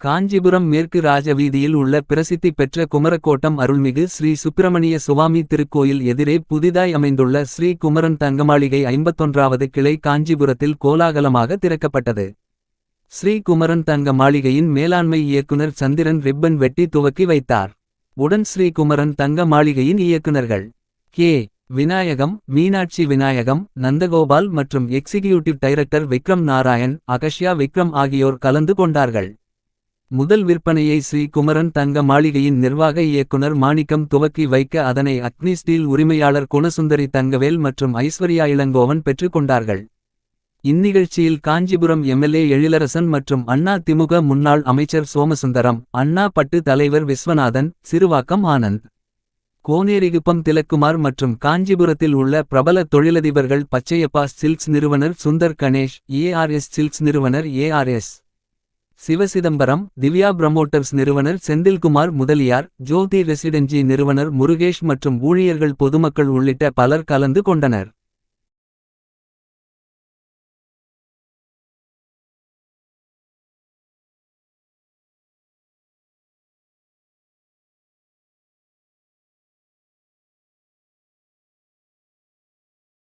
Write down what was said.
காஞ்சிபுரம் மேற்கு ராஜவீதியில் உள்ள பிரசித்தி பெற்ற குமரக்கோட்டம் அருள்மிகு ஸ்ரீ சுப்பிரமணிய சுவாமி திருக்கோயில் எதிரே புதிதாய் அமைந்துள்ள ஸ்ரீ குமரன் தங்கமாளிகை 51வது கிளை காஞ்சிபுரத்தில் கோலாகலமாக திறக்கப்பட்டது. ஸ்ரீ குமரன் தங்க மாளிகையின் மேலாண்மை இயக்குனர் சந்திரன் ரிப்பன் வெட்டி துவக்கி வைத்தார். உடன் ஸ்ரீ குமரன் தங்க மாளிகையின் இயக்குனர்கள் கே. விநாயகம், மீனாட்சி விநாயகம், நந்தகோபால் மற்றும் எக்ஸிகியூட்டிவ் டைரக்டர் விக்ரம் நாராயண், அகஷ்யா விக்ரம் ஆகியோர் கலந்து கொண்டார்கள். முதல் விற்பனையை ஸ்ரீ குமரன் தங்க மாளிகையின் நிர்வாக இயக்குனர் மாணிக்கம் துவக்கி வைக்க அதனை அக்னி ஸ்டீல் உரிமையாளர் குணசுந்தரி தங்கவேல் மற்றும் ஐஸ்வர்யா இளங்கோவன் பெற்றுக் கொண்டார்கள். இந்நிகழ்ச்சியில் காஞ்சிபுரம் எம்எல்ஏ எழிலரசன் மற்றும் அண்ணா திமுக முன்னாள் அமைச்சர் சோமசுந்தரம், அண்ணா பட்டு தலைவர் விஸ்வநாதன், சிறுவாக்கம் ஆனந்த், கோனேரிகுப்பம் திலக்குமார் மற்றும் காஞ்சிபுரத்தில் உள்ள பிரபல தொழிலதிபர்கள் பச்சையப்பா சில்க்ஸ் நிறுவனர் சுந்தர் கணேஷ், ஏஆர்எஸ் சில்க்ஸ் நிறுவனர் ஏஆர்எஸ் சிவசிதம்பரம், திவ்யா பிரமோட்டர்ஸ் நிறுவனர் செந்தில்குமார் முதலியார், ஜோதி ரெசிடென்சி நிறுவனர் முருகேஷ் மற்றும் ஊழியர்கள் பொதுமக்கள் உள்ளிட்ட பலர் கலந்து கொண்டனர்.